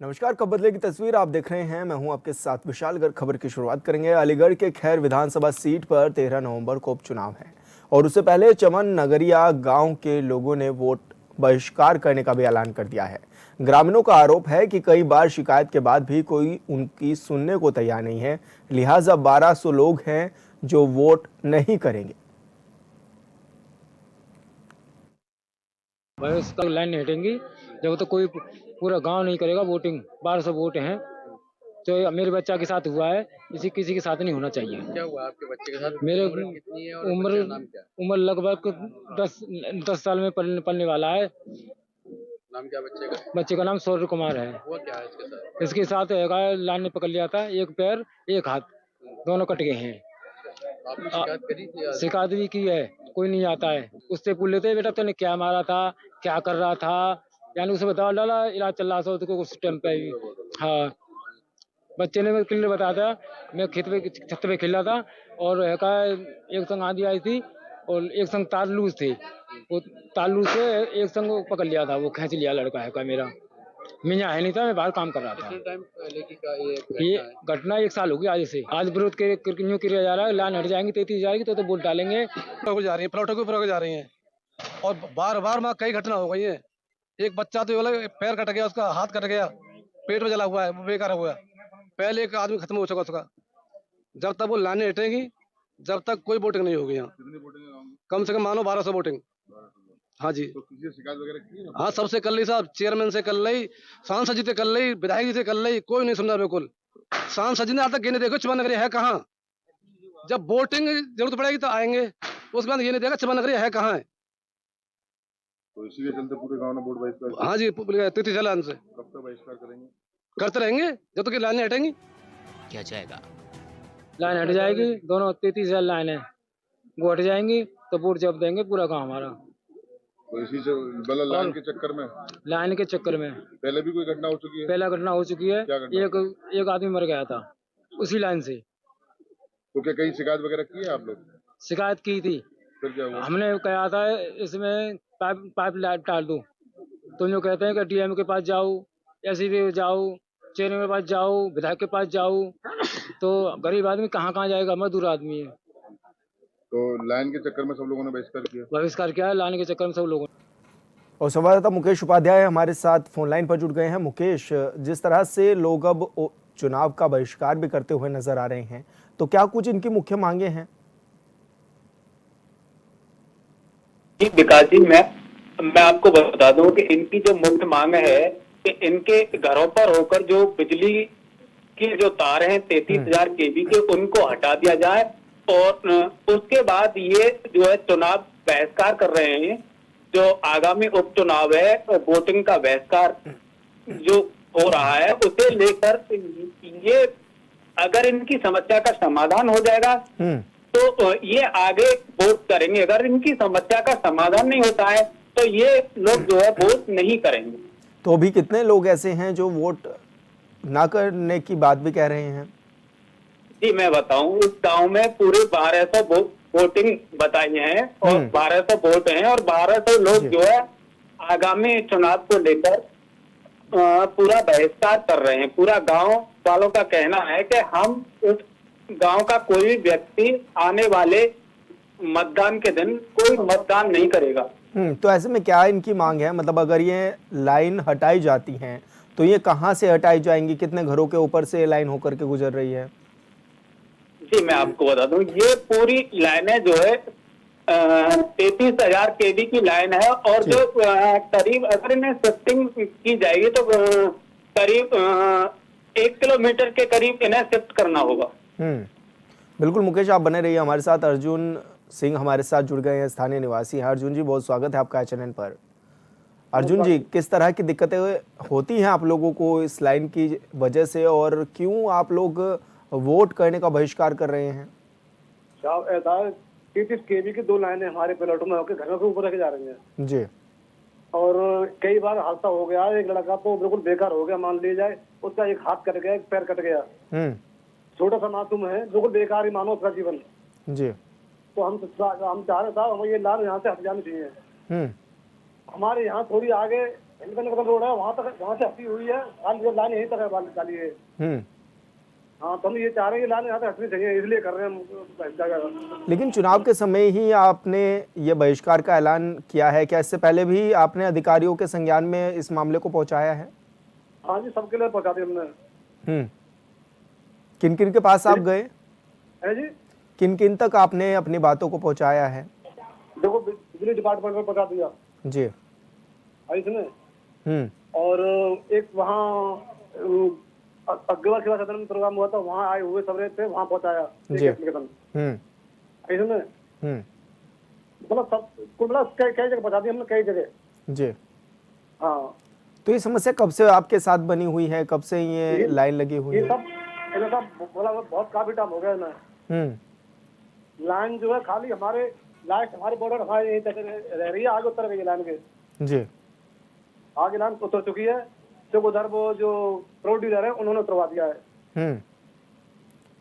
नमस्कार, कब बदले की तस्वीर आप देख रहे हैं। मैं हूं आपके साथ विशाल। अगर खबर की शुरुआत करेंगे, अलीगढ़ के खैर विधानसभा सीट पर 13 नवंबर को उपचुनाव है और उससे पहले चमन नगरिया गांव के लोगों ने वोट बहिष्कार करने का भी ऐलान कर दिया है। ग्रामीणों का आरोप है कि कई बार शिकायत के बाद भी कोई उनकी सुनने को तैयार नहीं है, लिहाजा 1200 लोग हैं जो वोट नहीं करेंगे। बस तक लाइन नहीं हटेंगी जब तक कोई पूरा गांव नहीं करेगा वोटिंग। 1200 वोट हैं तो मेरे बच्चा के साथ हुआ है, इसी किसी के साथ नहीं होना चाहिए। क्या हुआ आपके बच्चे के साथ? मेरे उम्र कितनी है और उम्र बच्चे का नाम क्या है? उम्र लगभग 10 साल में पलने वाला है। नाम क्या बच्चे का? बच्चे का नाम सौर्य कुमार है। हुआ क्या है इसके साथ? इसके साथ लाइन ने पकड़ लिया था, एक पैर एक हाथ दोनों कट गए हैं। आपने शिकायत करी थी आज? शिकायत भी की है, कोई नहीं आता है। उससे पूछ लेते बेटा तूने क्या मारा था, क्या कर रहा था, यानी उसे बता डाला इलाज चल रहा था उसको उस टाइम पे ही। हाँ, बच्चे ने क्लियर बताया था, मैं खेत पे छत पे खेल रहा था और एक संग आंधी आई थी और एक संग तार लूज थे, वो तार लूज से एक संग वो पकड़ लिया था, वो खींच लिया लड़का है का मेरा। मैं यहाँ है नहीं था, मैं बाहर काम कर रहा था। कितने टाइम पहले की का ये ये घटना है? घटना 1 साल हो गया आज से। आज विरोध के यूँ किया जा रहा है, लाइन हट जाएंगी 33 जाएगी तो वोट डालेंगे। को जा रही है, प्लॉटों के ऊपर जा रही हैं और बार बार वहाँ कई घटना हो गई है। एक बच्चा तो बोला पैर कट गया, उसका हाथ कट गया, पेट में जला हुआ है, वो बेकार हुआ है। पहले एक आदमी खत्म हो चुका उसका। जब तक वो लाने हटेंगी जब तक कोई वोटिंग नहीं होगी यहाँ। कितनी वोटिंग है? कम से कम मानो 1200 वोटिंग। हाँ जी, तो किसी से शिकायत वगैरह की है? हाँ सबसे कर ली साहब, चेयरमैन से कर ली, सांसद जी से कर ली, विधायक जी से कर ली, कोई नहीं सुन रहा बिल्कुल। सांसद जी ने आज तक ये नहीं देखो चमन नगरी है कहाँ। जब वोटिंग जरूरत पड़ेगी तो आएंगे, उसके बाद ये नहीं देखा चमन नगरी है कहाँ है। तो इसी के चलते पूरे गांव ने वोट बहिष्कार? हाँ जी, तिथि चलान से कब तक बहिष्कार करेंगे? करते रहेंगे जब तक लाइनें हटेंगी। क्या जाएगा? लाइन हट जाएगी, दोनों 33 लाइन है, वो हट जाएंगी तो वोट जब देंगे पूरा गाँव हमारा। तो इसी से मतलब लाइन के चक्कर में? लाइन के चक्कर में पहले भी कोई घटना हो चुकी है? पहला घटना हो चुकी है, क्या घटना? एक आदमी मर गया था उसी लाइन से। तो क्या कहीं शिकायत वगैरह की है आप लोग? शिकायत की थी, फिर क्या हुआ? हमने कहा था इसमें पाइप लाइट डाल दो, तो जो कहते हैं कि डीएम के पास जाओ, एसपी जाओ, चेयरमैन के पास जाओ, विधायक के पास जाओ। तो गरीब आदमी कहाँ कहाँ जाएगा, मजदूर आदमी है। तो लाइन के चक्कर में सब लोगों ने बहिष्कार किया? बहिष्कार किया है लाने के चक्कर में सब लोगों ने। और संवाददाता मुकेश उपाध्याय हमारे साथ फोन लाइन पर जुड़ गए हैं। मुकेश, जिस तरह से लोग अब चुनाव का बहिष्कार भी करते हुए नजर आ रहे हैं, तो क्या कुछ इनकी मुख्य मांगे हैं? विकास जी, मैं आपको बता दूं कि इनकी जो मुख्य मांग है कि इनके घरों पर होकर जो बिजली की जो तार हैं 33,000 केवी के, उनको हटा दिया जाए और उसके बाद ये जो है चुनाव बहिष्कार कर रहे हैं। जो आगामी उपचुनाव है, वोटिंग का बहिष्कार जो हो रहा है, उसे लेकर ये अगर इनकी समस्या का समाधान हो जाएगा तो ये आगे वोट करेंगे। अगर इनकी समस्या का समाधान नहीं होता है तो ये लोग जो है वोट नहीं करेंगे। तो अभी कितने लोग ऐसे हैं जो वोट ना करने की बात भी कह रहे हैं? जी मैं बताऊं, इस गांव में पूरे 1200 वोटिंग बताई है और 1200 वोट हैं और 1200 लोग जो है आगामी चुनाव को लेकर पूरा बहिष्कार कर रहे हैं। पूरा गांव वालों का कहना है कि हम उस गांव का कोई भी व्यक्ति आने वाले मतदान के दिन कोई मतदान नहीं करेगा। तो ऐसे में क्या इनकी मांग है? मतलब अगर ये लाइन हटाई जाती हैं तो ये कहां से हटाई जाएंगी? कितने घरों के ऊपर से लाइन होकर के गुजर रही है? जी मैं आपको बता दूं, ये पूरी लाइनें जो है 33,000 केवी की लाइन है और जो करीब अगर इन्हें शिफ्टिंग की जाएगी तो करीब 1 किलोमीटर के करीब इन्हें शिफ्ट करना होगा। बिल्कुल मुकेश, आप बने रहिए हमारे साथ। अर्जुन सिंह हमारे साथ जुड़ गए हैं, स्थानीय निवासी हैं। अर्जुन जी, बहुत स्वागत है आपका चैनल पर। अर्जुन जी, किस तरह की दिक्कतें होती हैं आप लोगों को इस लाइन की वजह से और क्यों आप लोग वोट करने का बहिष्कार कर रहे हैं? साहब ऐसा 33 केवी की 2 लाइनें हमारे प्लॉटों में होकर घरों के ऊपर रखे जा रही हैं जी। और कई बार हादसा हो गया। एक लड़का तो बिल्कुल बेकार हो गया, मान लिया जाए, उसका एक हाथ कट गया, एक पैर कट गया, छोटा सा मासूम है, बिल्कुल बेकार ही मानो उसका जीवन जी। तो हम चाह रहे साहब, हम ये लाइन यहाँ से हट जानी चाहिए। हमारे यहाँ थोड़ी आगे इंडिपेंडेंट रोड है, वहाँ तक, वहाँ से हटी हुई है, लाइन यहीं तक है डाली है। हम्म। हाँ, तो हम ये चाह रहे हैं कि लाइन यहाँ तक हटनी चाहिए, इसलिए कर रहे हैं हम। लेकिन चुनाव के समय ही आपने ये बहिष्कार का ऐलान किया है, क्या इससे पहले भी आपने अधिकारियों के संज्ञान में इस मामले को पहुंचाया है? हाँ जी, सबके लिए पहुँचा दिया हमने। किन किन के पास आप गए? है जी, किन किन तक आपने अपनी बातों को पहुंचाया है? देखो बिजली डिपार्टमेंट में पहुँचा दिया जी। इसने, और एक वहाँ अग्रवाल सेवा सदन में प्रोग्राम हुआ था, वहाँ आए हुए सब थे, वहाँ पहुँचाया जी। एप्लीकेशन इसने, मतलब सब मतलब कई कई जगह पहुँचा दी हमने, कई जगह। जी। हाँ, तो ये समस्या कब से आपके साथ बनी हुई है, कब से ये लाइन लगी हुई ये है? सब बोला बहुत काफी टाइम हो गया ना। लाइन जो है खाली हमारे लास्ट, हमारे बॉर्डर हमारे यहीं तक रह रही है, आगे उतर गई है लाइन के। जी। आगे लाइन उतर चुकी है, तो उधर वो जो रोड डीलर है उन्होंने उतरवा दिया है।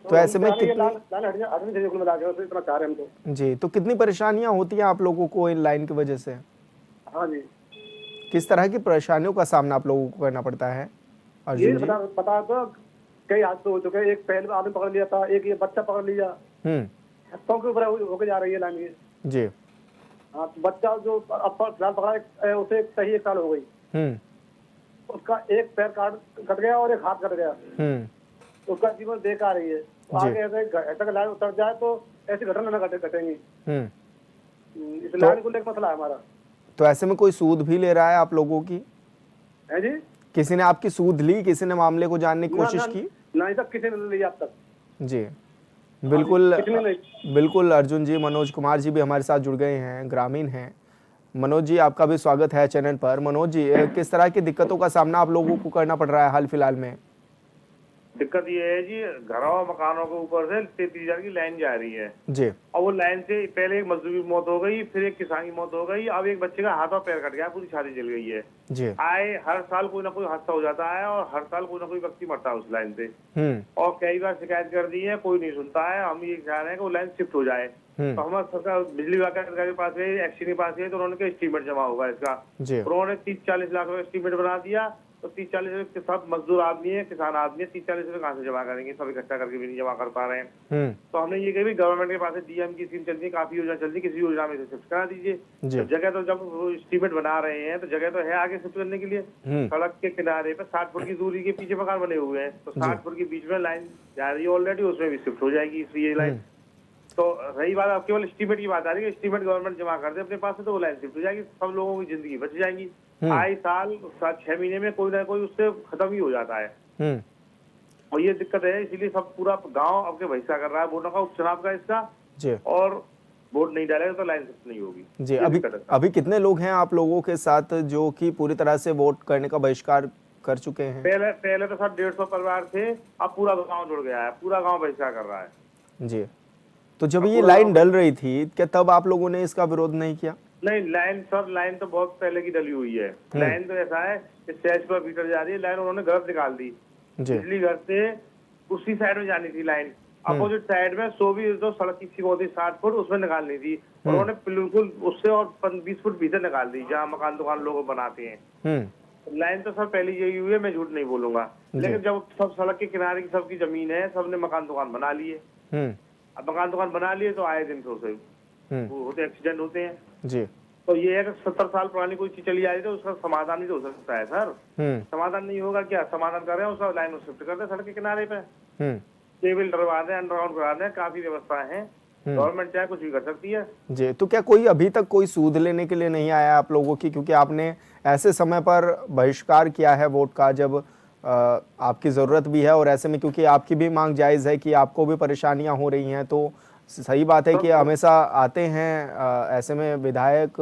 तो ऐसे में कितनी लाइन हटनी चाहिए, कुल मिला के इतना चाह रहे हैं हम तो। जी, तो कितनी परेशानियां होती हैं आप लोगों को इन लाइन की वजह से? हाँ जी, किस तरह की परेशानियों का सामना आप लोगों को करना पड़ता है ये अर्जुन जी? बता तो कई हादसे हो चुके हैं, एक पहले आदमी पकड़ लिया था, एक ये बच्चा पकड़ लिया, हफ्तों के ऊपर होके जा रही है लाइन ये। जी। हाँ, तो बच्चा जो अब फिलहाल पकड़ा है, उसे सही 1 साल हो गई, उसका एक पैर कट गया और एक हाथ कट गया, उसका जीवन बेकार रही है। तो आगे ऐसे लाइन उतर जाए तो ऐसी घटना न घटेंगी। इस लाइन को लेकर मसला है हमारा। तो ऐसे में कोई सूद भी ले रहा है आप लोगों की? है जी, किसी ने आपकी सूद ली, किसी ने मामले को जानने की कोशिश की? नहीं तक किसी ने नहीं लिया अब तक। जी, बिल्कुल कितने नहीं। बिल्कुल अर्जुन जी, मनोज कुमार जी भी हमारे साथ जुड़ गए हैं, ग्रामीण हैं। मनोज जी, आपका भी स्वागत है चैनल पर। मनोज जी, किस तरह की दिक्कतों का सामना आप लोगों को करना पड़ रहा है हाल फिलहाल में? दिक्कत ये है जी, घरों और मकानों के ऊपर से 33,000 की लाइन जा रही है जी। और वो लाइन से पहले एक मजदूर की मौत हो गई, फिर एक किसान की मौत हो गई, अब एक बच्चे का हाथ और पैर कट गया, पूरी छाती जल गई है जी। आए हर साल कोई ना कोई हादसा हो जाता है और हर साल कोई ना कोई व्यक्ति मरता है उस लाइन से। और कई बार शिकायत कर दी है, कोई नहीं सुनता है। हम ये चाह रहे हैं कि वो लाइन शिफ्ट हो जाए। तो हमारा सरकार बिजली विभाग के अधिकारी के पास गए, एक्सी के पास गए, तो उन्होंने एस्टीमेट जमा होगा इसका, उन्होंने 30-40 लाख रुपए एस्टीमेट बना दिया। तो 30-40 रुपए सब मजदूर आदमी है, किसान आदमी है, 30-40 रुपए कहाँ से जमा करेंगे? सब इकट्ठा करके भी नहीं जमा कर पा रहे हैं। तो हमने ये कहा गवर्नमेंट के पास डीएम की स्कीम चलती है, काफी योजना चलती है, किसी योजना में से शिफ्ट करा दीजिए। जगह तो जब एस्टीमेट बना रहे हैं तो जगह तो है आगे शिफ्ट करने के लिए। सड़क के किनारे पे 60 फुट की दूरी के पीछे मकान बने हुए हैं, तो 60 फुट के बीच में लाइन जा रही है ऑलरेडी, उसमें भी शिफ्ट हो जाएगी इसलिए लाइन। तो रही बात अब केवल एस्टीमेट की बात आ रही है, एस्टीमेट गवर्नमेंट जमा कर दे अपने पास से तो वो लाइन शिफ्ट हो जाएगी, सब लोगों की जिंदगी बच जाएगी। आए साल 6 महीने में कोई ना कोई उससे खत्म ही हो जाता है। और ये दिक्कत है, इसीलिए सब पूरा गांव अब के बहिष्कार कर रहा है वोटों का, उपचुनाव का इसका जी। और वोट नहीं डालेगा तो लाइन शिफ्ट नहीं होगी जी। अभी कितने लोग हैं आप लोगों के साथ जो कि पूरी तरह से वोट करने का बहिष्कार कर चुके हैं? पहले तो सब 150 परिवार थे, अब पूरा गाँव जुड़ गया है, पूरा गाँव बहिष्कार कर रहा है जी। तो जब ये लाइन डल रही थी, क्या तब आप लोगों ने इसका विरोध नहीं किया? नहीं, लाइन तो बहुत पहले की डली हुई है। लाइन तो ऐसा है कि सहज पर मीटर जा रही है लाइन, उन्होंने गलत निकाल दी। बिजली घर से उसी साइड में जानी थी लाइन, अपोजिट साइड में 120 जो सड़क की सीमा होती 60 फुट उसमें निकालनी थी, उन्होंने बिल्कुल उससे और 20 फुट भीतर निकाल दी जहाँ मकान दुकान लोग बनाते हैं। लाइन तो सब पहले यही हुई है, मैं झूठ नहीं बोलूंगा, लेकिन जब सब सड़क के किनारे की सबकी जमीन है, सबने मकान दुकान बना लिए। अब मकान दुकान बना लिए तो आए दिन से होते एक्सीडेंट होते हैं जी। तो ये है कि 70 साल पुरानी कोई चीज चली आ रही है तो उसका समाधान नहीं हो सकता है सर। समाधान नहीं होगा, क्या समाधान कर रहे हैं उसका लाइन शिफ्ट कर दे सड़क के किनारे पे, केबल डलवा दें, अंडरग्राउंड करा दें, काफी व्यवस्था है, गवर्नमेंट चाहे कुछ भी कर सकती है जी। तो क्या कोई अभी तक कोई सूद लेने के लिए नहीं आया आप लोगों की, क्योंकि आपने ऐसे समय पर बहिष्कार किया है वोट का जब आपकी ज़रूरत भी है, और ऐसे में क्योंकि आपकी भी मांग जायज़ है कि आपको भी परेशानियां हो रही हैं, तो सही बात है कि हमेशा आते हैं ऐसे में विधायक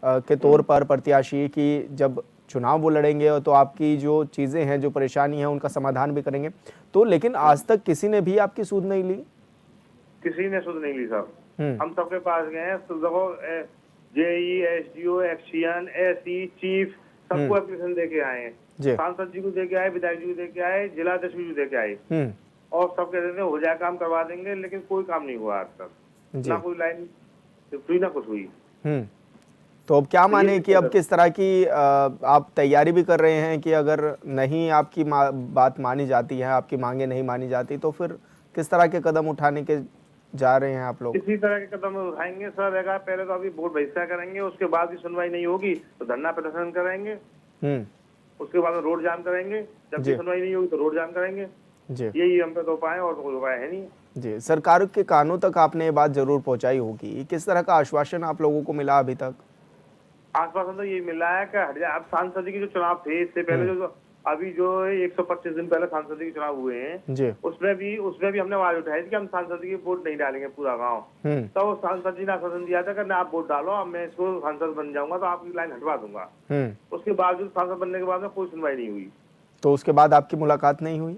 के तौर पर प्रत्याशी कि जब चुनाव वो लड़ेंगे तो आपकी जो चीज़ें हैं, जो परेशानी है, उनका समाधान भी करेंगे। तो लेकिन आज तक किसी ने भी आपकी सूद नहीं ली? किसी ने सूद नहीं ली सर। हम सबके पास गए हैं, जेई, एसडीओ, एक्शियन, एसई, चीफ, सबको एप्लीकेशन दे के आए हैं, सांसद जी को दे के आए, विधायक जी को दे के आए, जिला अध्यक्ष जी को दे के आए, और सब कहते थे हो जाए काम करवा देंगे, लेकिन कोई काम नहीं हुआ आज तक, ना कोई लाइन हुई ना कुछ हुई। तो अब क्या माने कि अब किस तरह की आप तैयारी भी कर रहे हैं कि अगर नहीं आपकी बात मानी जाती है, आपकी मांगे नहीं मानी जाती, तो फिर किस तरह के कदम उठाने के जा रहे हैं आप लोग? इसी तरह के कदम उठाएंगे सर। अगर पहले तो अभी वोट बहिष्कार करेंगे, उसके बाद भी सुनवाई नहीं होगी तो धरना प्रदर्शन करेंगे, उसके बाद में रोड जाम करेंगे, जब भी सुनवाई नहीं होगी तो रोड जाम करेंगे। जी, यही हम पे तो उपाय है, और कोई उपाय है नहीं। जी, सरकार के कानों तक आपने ये बात जरूर पहुंचाई होगी, किस तरह का आश्वासन आप लोगों को मिला अभी तक? आश्वासन तो ये मिल रहा है कि हट जाए। अब सांसद जी के जो चुनाव थे इससे पहले जो अभी जो 125 दिन पहले सांसद जी के चुनाव हुए हैं जी, उसमें भी हमने आवाज उठाई थी कि हम सांसद जी की वोट नहीं डालेंगे पूरा गांव। तो सांसद जी ने आश्वासन दिया था कि आप वोट डालो, अब मैं इसको सांसद बन जाऊंगा तो आपकी लाइन हटवा दूंगा। उसके बावजूद सांसद बनने के बाद में कोई सुनवाई नहीं हुई। तो उसके बाद आपकी मुलाकात नहीं हुई?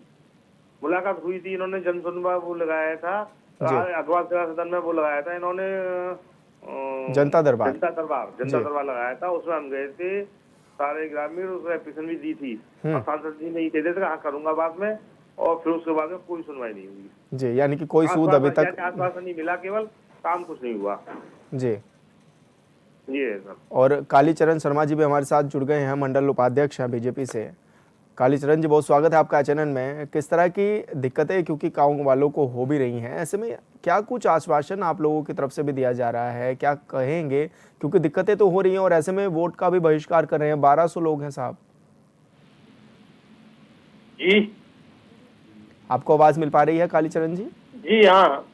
मुलाकात हुई थी, इन्होंने जन सुनवाई वो लगाया था, अखबार सेवा सदन में वो लगाया था इन्होंने, जनता दरबार लगाया था। उसमें हम गए थे सारे ग्रामीण, उसमें एप्लीकेशन भी दी थी और सांसद जी ने कह दिया था हाँ करूंगा बाद में, और फिर उसके बाद में कोई सुनवाई नहीं हुई। जी, यानी कि कोई सूद अभी तक आश्वासन नहीं मिला, केवल काम कुछ नहीं हुआ। जी, ये है सर। और कालीचरण शर्मा जी भी हमारे साथ जुड़ गए हैं, मंडल उपाध्यक्ष हैं बीजेपी से। कालीचरण जी, बहुत स्वागत है आपका चैनल में। किस तरह की दिक्कतें क्योंकि गाँव वालों को हो भी रही हैं, ऐसे में क्या कुछ आश्वासन आप लोगों की तरफ से भी दिया जा रहा है, क्या कहेंगे? क्योंकि दिक्कतें तो हो रही हैं और ऐसे में वोट का भी बहिष्कार कर रहे हैं, 1200 लोग हैं साहब। जी, आपको आवाज मिल पा रही है कालीचरण जी? जी हाँ।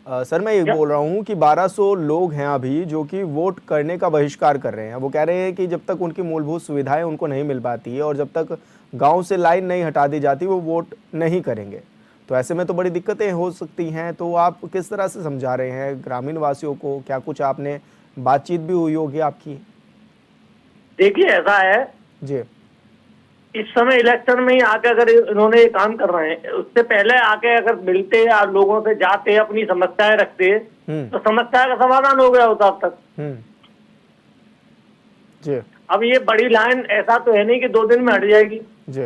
सर, मैं ये बोल रहा हूँ कि 1200 लोग हैं अभी जो कि वोट करने का बहिष्कार कर रहे हैं। वो कह रहे हैं कि जब तक उनकी मूलभूत सुविधाएं उनको नहीं मिल पाती है और जब तक गांव से लाइन नहीं हटा दी जाती वो वोट नहीं करेंगे। तो ऐसे में तो बड़ी दिक्कतें हो सकती हैं। तो आप किस तरह से समझा रहे हैं ग्रामीण वासियों को? क्या कुछ आपने बातचीत भी हुई होगी आपकी? देखिए ऐसा है जी, इस समय इलेक्शन में ही आके अगर इन्होंने ये काम कर रहे हैं, उससे पहले आके अगर मिलते या लोगों से जाते अपनी समस्याएं रखते तो समस्या का समाधान हो गया होता अब तक। जी, अब ये बड़ी लाइन ऐसा तो है नहीं कि 2 दिन में हट जाएगी। जी,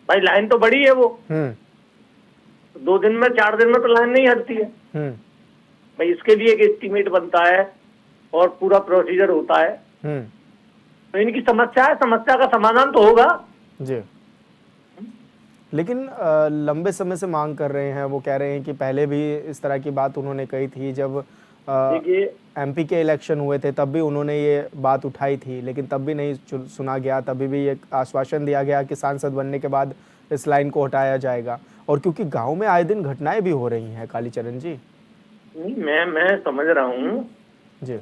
भाई लाइन तो बड़ी है वो, 2 दिन में 4 दिन में तो लाइन नहीं हटती है। भाई इसके लिए एक एस्टीमेट बनता है और पूरा प्रोसीजर होता है। तो इनकी समस्या है, समस्या का समाधान तो होगा। जी, लेकिन लंबे समय से मांग कर रहे हैं। वो कह रहे हैं कि पहले भी इस तरह की बात उन्होंने कही थी, जब एमपी के इलेक्शन हुए थे तब भी उन्होंने ये बात उठाई थी, लेकिन तब भी नहीं सुना गया। तभी भी एक आश्वासन दिया गया कि सांसद बनने के बाद इस लाइन को हटाया जाएगा। और क्योंकि गांव में आए दिन घटनाएं भी हो रही हैं कालीचरण जी। नहीं, मैं समझ रहा हूँ जी,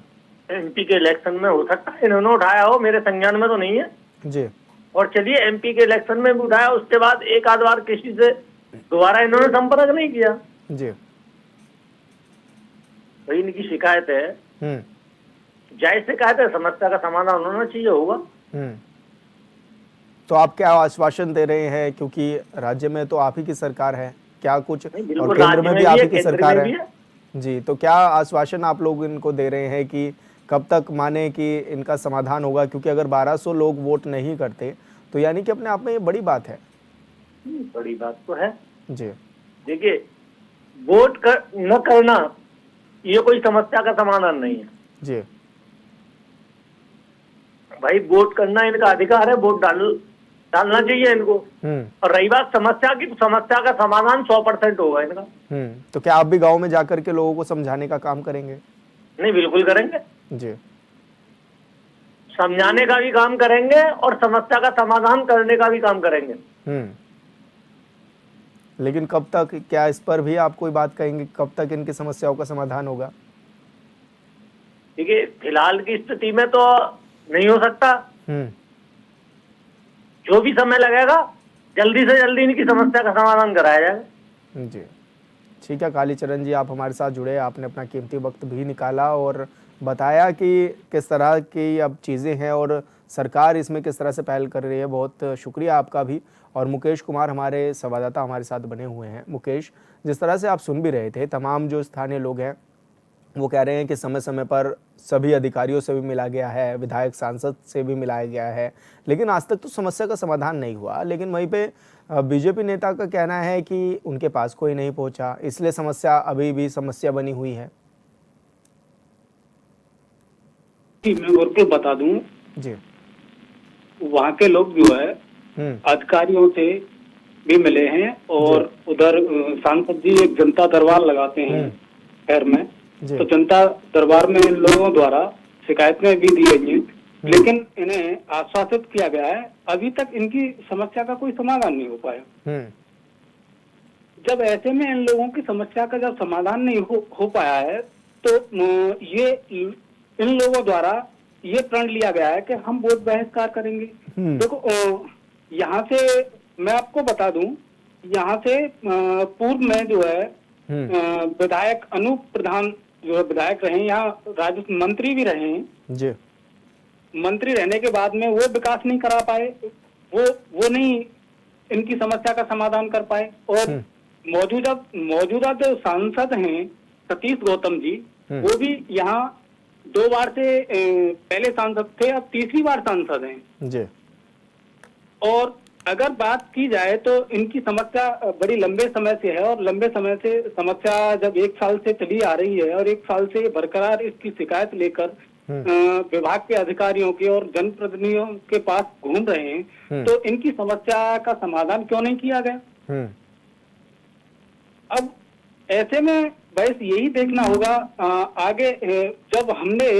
एमपी के इलेक्शन में हो सकता है इन्होंने उठाया हो, मेरे संज्ञान में तो नहीं है जी। और चलिए एमपी के इलेक्शन में भी उठाया, उसके बाद एक आध बार किसी से दोबारा इन्होंने संपर्क नहीं किया जी। वही इनकी शिकायत है, जायज शिकायत है, समस्या का समाधान होना चाहिए होगा। तो आप क्या आश्वासन दे रहे हैं, क्योंकि राज्य में तो आप ही की सरकार है, क्या कुछ, और केंद्र में भी आप ही की सरकार है जी, तो क्या आश्वासन आप लोग इनको दे रहे हैं कि कब तक माने कि इनका समाधान होगा? क्योंकि अगर 1200 लोग वोट नहीं करते तो यानी कि अपने आप में ये बड़ी बात है। बड़ी बात तो है जी। देखिए, वोट न करना ये कोई समस्या का समाधान नहीं है जी। भाई, वोट करना इनका अधिकार है, वोट डालना चाहिए इनको। और रही बात समस्या की, समस्या का समाधान 100% होगा इनका। तो क्या आप भी गांव में जाकर के लोगों को समझाने का काम करेंगे? नहीं, बिल्कुल करेंगे जी। समझाने का भी काम करेंगे और समस्या का समाधान करने का भी काम करेंगे। लेकिन कब तक, क्या इस पर भी आप कोई बात कहेंगे, कब तक इनकी समस्याओं का समाधान होगा? देखिए, फिलहाल की स्थिति में तो नहीं हो सकता, जो भी समय लगेगा जल्दी से जल्दी इनकी समस्या का समाधान कराया जाएगा। जी, ठीक है कालीचरण जी, आप हमारे साथ जुड़े, आपने अपना कीमती वक्त भी निकाला और बताया कि किस तरह की अब चीज़ें हैं और सरकार इसमें किस तरह से पहल कर रही है। बहुत शुक्रिया आपका भी। और मुकेश कुमार हमारे संवाददाता हमारे साथ बने हुए हैं। मुकेश, जिस तरह से आप सुन भी रहे थे, तमाम जो स्थानीय लोग हैं वो कह रहे हैं कि समय समय पर सभी अधिकारियों से भी मिला गया है, विधायक सांसद से भी मिलाया गया है, लेकिन आज तक तो समस्या का समाधान नहीं हुआ। लेकिन वहीं पे बीजेपी नेता का कहना है कि उनके पास कोई नहीं पहुंचा, इसलिए समस्या अभी भी समस्या बनी हुई है। जी, मैं और को बता दूं, जी। वहाँ के लोग जो है अधिकारियों से भी मिले हैं और उधर सांसद जी एक जनता दरबार लगाते हैं शहर में, तो जनता दरबार में इन लोगों द्वारा शिकायतें भी दी गई हैं, लेकिन इन्हें आश्वासित किया गया है, अभी तक इनकी समस्या का कोई समाधान नहीं हो पाया। जब ऐसे में इन लोगों की समस्या का जब समाधान नहीं हो पाया है, तो ये इन लोगों द्वारा ये प्रण लिया गया है कि हम वोट बहिष्कार करेंगे। देखो, यहाँ से मैं आपको बता दूं, यहाँ से पूर्व में जो है विधायक अनूप प्रधान जो है विधायक रहे, यहाँ राजस्व मंत्री भी रहे हैं जी। मंत्री रहने के बाद में वो विकास नहीं करा पाए, वो नहीं इनकी समस्या का समाधान कर पाए। और मौजूदा जो सांसद हैं सतीश गौतम जी, वो भी यहाँ 2 बार से पहले सांसद थे, अब तीसरी बार सांसद हैं जी। और अगर बात की जाए तो इनकी समस्या बड़ी लंबे समय से है, और लंबे समय से समस्या जब 1 साल से चली आ रही है और 1 साल से बरकरार इसकी शिकायत लेकर विभाग के अधिकारियों के और जनप्रतिनिधियों के पास घूम रहे हैं, तो इनकी समस्या का समाधान क्यों नहीं किया गया? अब ऐसे में बस यही देखना होगा आगे। जब हमने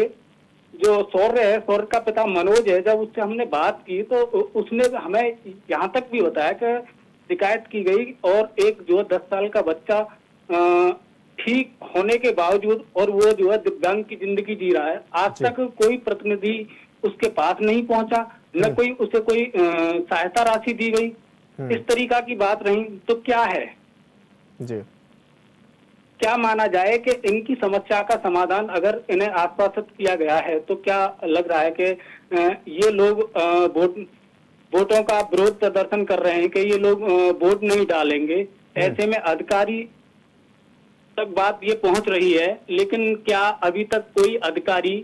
जो सौर्य है, सौर्य का पिता मनोज है, जब उससे हमने बात की तो उसने हमें यहाँ तक भी बताया कि शिकायत की गई और एक जो 10 साल का बच्चा ठीक होने के बावजूद और वो जो है दिव्यांग की जिंदगी जी रहा है, आज तक कोई प्रतिनिधि उसके पास नहीं पहुंचा, न कोई उसे कोई सहायता राशि दी गई, इस तरीका की बात रही। तो क्या है जी, क्या माना जाए कि इनकी समस्या का समाधान अगर इन्हें आश्वासित किया गया है, तो क्या लग रहा है कि ये लोग वोटों का विरोध प्रदर्शन कर रहे हैं कि ये लोग वोट नहीं डालेंगे। ऐसे में अधिकारी तक बात ये पहुंच रही है, लेकिन क्या अभी तक कोई अधिकारी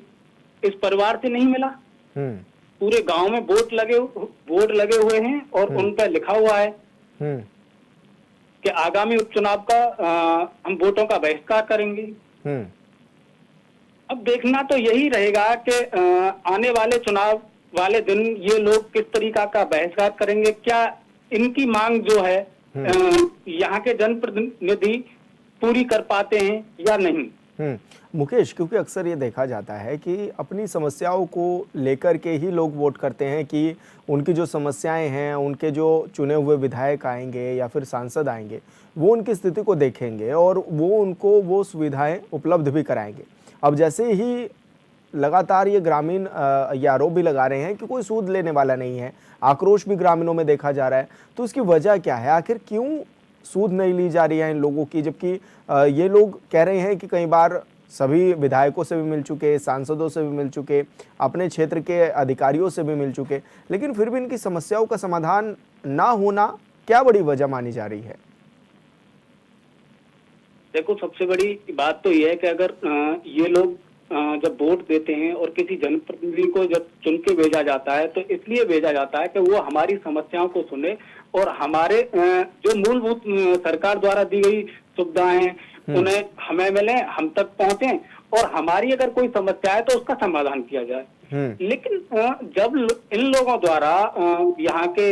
इस परिवार से नहीं मिला? पूरे गांव में बोर्ड लगे हुए हैं और उन पर लिखा हुआ है कि आगामी उपचुनाव का हम वोटों का बहिष्कार करेंगे। अब देखना तो यही रहेगा कि आने वाले चुनाव वाले दिन ये लोग किस तरीका का बहिष्कार करेंगे, क्या इनकी मांग जो है यहाँ के जनप्रतिनिधि पूरी कर पाते हैं या नहीं। मुकेश, क्योंकि अक्सर ये देखा जाता है कि अपनी समस्याओं को लेकर के ही लोग वोट करते हैं कि उनकी जो समस्याएं हैं, उनके जो चुने हुए विधायक आएंगे या फिर सांसद आएंगे, वो उनकी स्थिति को देखेंगे और वो उनको वो सुविधाएं उपलब्ध भी कराएंगे। अब जैसे ही लगातार ये ग्रामीण ये आरोप भी लगा रहे हैं कि कोई सूद लेने वाला नहीं है, आक्रोश भी ग्रामीणों में देखा जा रहा है, तो इसकी वजह क्या है? आखिर क्यों सूद नहीं ली जा रही है इन लोगों की, जबकि ये लोग कह रहे हैं कि कई बार सभी विधायकों से भी मिल चुके, सांसदों से भी मिल चुके, अपने क्षेत्र के अधिकारियों से भी मिल चुके, लेकिन फिर भी इनकी समस्याओं का समाधान ना होना क्या बड़ी वजह मानी जा रही है? देखो, सबसे बड़ी बात तो यह है कि अगर ये लोग जब वोट देते हैं और किसी जनप्रतिनिधि को जब चुन के भेजा जाता है, तो इसलिए भेजा जाता है कि वो हमारी समस्याओं को सुने और हमारे जो मूलभूत सरकार द्वारा दी गई सुविधाएं उन्हें हमें मिले, हम तक पहुंचे और हमारी अगर कोई समस्या है तो उसका समाधान किया जाए। लेकिन जब इन लोगों द्वारा यहाँ के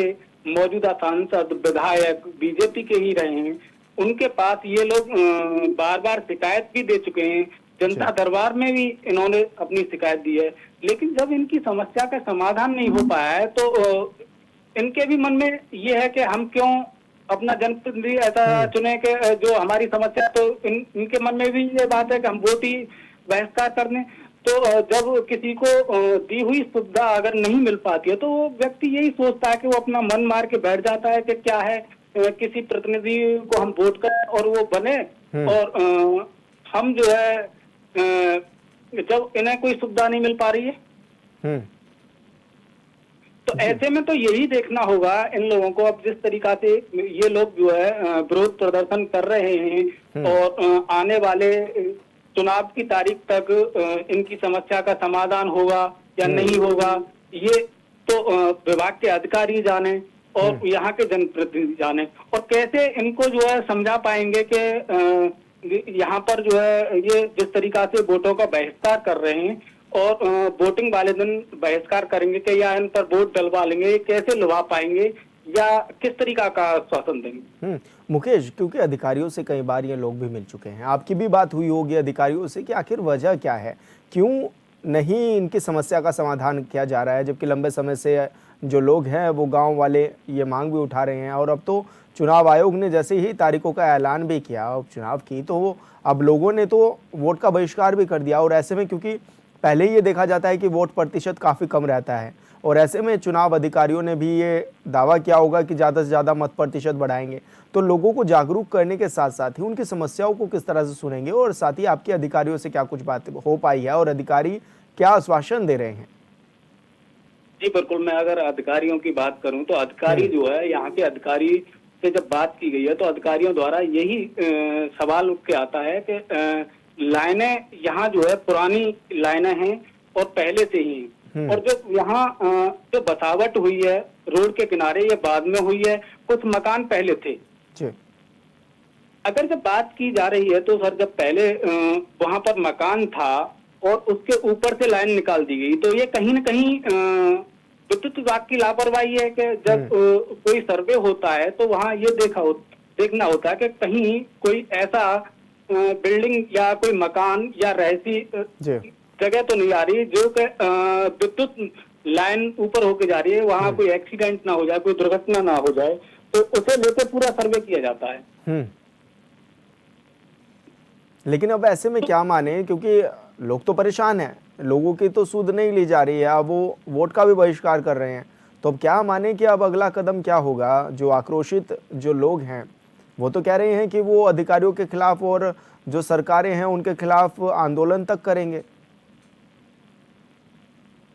मौजूदा सांसद विधायक बीजेपी के ही रहे हैं, उनके पास ये लोग बार बार शिकायत भी दे चुके हैं, जनता दरबार में भी इन्होंने अपनी शिकायत दी है, लेकिन जब इनकी समस्या का समाधान नहीं हो पाया है तो इनके भी मन में ये है कि हम क्यों अपना जनप्रतिनिधि ऐसा चुने कि जो हमारी समस्या, तो इनके मन में भी ये बात है कि हम वोट ही बहिष्कार कर दें। तो जब किसी को दी हुई सुविधा अगर नहीं मिल पाती है तो वो व्यक्ति यही सोचता है कि वो अपना मन मार के बैठ जाता है कि क्या है, किसी प्रतिनिधि को हम वोट कर और वो बने और हम जो है जब इन्हें कोई सुविधा नहीं मिल पा रही है, तो ऐसे में तो यही देखना होगा इन लोगों को। अब जिस तरीका से ये लोग जो है विरोध प्रदर्शन कर रहे हैं और आने वाले चुनाव की तारीख तक इनकी समस्या का समाधान होगा या नहीं होगा, ये तो विभाग के अधिकारी जाने और यहाँ के जनप्रतिनिधि जाने, और कैसे इनको जो है समझा पाएंगे कि यहाँ पर जो है ये जिस तरीका से वोटों का बहिष्कार कर रहे हैं और वोटिंग वाले दिन बहिष्कार करेंगे कि या इन पर वोट डलवा लेंगे, कैसे लुभा पाएंगे या किस तरीका का आश्वासन देंगे? मुकेश, क्योंकि अधिकारियों से कई बार ये लोग भी मिल चुके हैं, आपकी भी बात हुई होगी अधिकारियों से कि आखिर वजह क्या है, क्यों नहीं इनकी समस्या का समाधान किया जा रहा है, जबकि लंबे समय से जो लोग हैं वो गांव वाले ये मांग भी उठा रहे हैं। और अब तो चुनाव आयोग ने जैसे ही तारीखों का ऐलान भी किया उपचुनाव की, तो अब लोगों ने तो वोट का बहिष्कार भी कर दिया। और ऐसे में क्योंकि पहले ही ये देखा जाता है कि वोट प्रतिशत काफ़ी कम रहता है, और ऐसे में चुनाव अधिकारियों ने भी ये दावा किया होगा कि ज़्यादा से ज़्यादा मत प्रतिशत बढ़ाएंगे, तो लोगों को जागरूक करने के साथ साथ ही उनकी समस्याओं को किस तरह से सुनेंगे, और साथ ही आपके अधिकारियों से क्या कुछ बात हो पाई है और अधिकारी क्या आश्वासन दे रहे हैं? जी बिल्कुल, मैं अगर अधिकारियों की बात करूं तो अधिकारी जो है, यहाँ के अधिकारी से जब बात की गई है तो अधिकारियों द्वारा यही सवाल उठ के आता है कि लाइनें यहाँ जो है पुरानी लाइनें हैं और पहले से ही, और जो यहाँ जो बसावट हुई है रोड के किनारे ये बाद में हुई है, कुछ मकान पहले थे। अगर जब बात की जा रही है तो सर, जब पहले वहां पर मकान था और उसके ऊपर से लाइन निकाल दी गई, तो ये कहीं न कहीं विद्युत विभाग की लापरवाही है कि जब कोई सर्वे होता है तो वहाँ ये देखना होता है कि कहीं कोई ऐसा बिल्डिंग या कोई मकान या रहती जगह तो नहीं आ रही जो कि विद्युत लाइन ऊपर होके जा रही है, वहाँ कोई एक्सीडेंट ना हो जाए, कोई दुर्घटना ना हो जाए, तो उसे लेकर पूरा सर्वे किया जाता है। लेकिन अब ऐसे में क्या माने, क्योंकि लोग तो परेशान हैं, लोगों की तो सुध नहीं ली जा रही है, अब वो वोट का भी बहिष्कार कर रहे हैं, तो अब क्या माने कि अब अगला कदम क्या होगा? जो आक्रोशित जो लोग हैं वो तो कह रहे हैं कि वो अधिकारियों के खिलाफ और जो सरकारें हैं उनके खिलाफ आंदोलन तक करेंगे।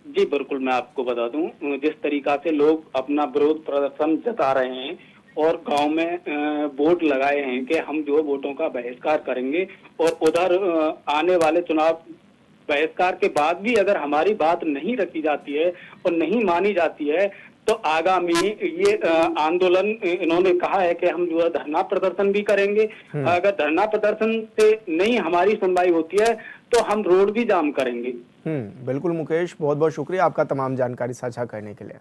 जी बिल्कुल, मैं आपको बता दूं, जिस तरीका से लोग अपना विरोध प्रदर्शन जता रहे हैं और गांव में बोर्ड लगाए हैं कि हम जो वोटों का बहिष्कार करेंगे, और उधर आने वाले चुनाव बहिष्कार के बाद भी अगर हमारी बात नहीं रखी जाती है और नहीं मानी जाती है तो आगामी ये आंदोलन इन्होंने कहा है कि हम जो है धरना प्रदर्शन भी करेंगे। अगर धरना प्रदर्शन से नहीं हमारी सुनवाई होती है तो हम रोड भी जाम करेंगे। बिल्कुल मुकेश, बहुत बहुत शुक्रिया आपका तमाम जानकारी साझा करने के लिए।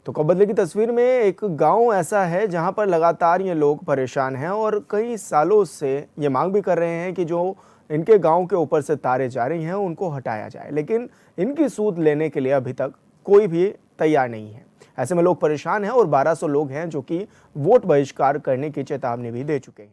तो कबड्डी की तस्वीर में एक गांव ऐसा है जहां पर लगातार ये लोग परेशान हैं और कई सालों से ये मांग भी कर रहे हैं कि जो इनके गांव के ऊपर से तारे जा रही हैं उनको हटाया जाए, लेकिन इनकी सूद लेने के लिए अभी तक कोई भी तैयार नहीं है। ऐसे में लोग परेशान हैं और 1200 लोग हैं जो कि वोट बहिष्कार करने की चेतावनी भी दे चुके हैं।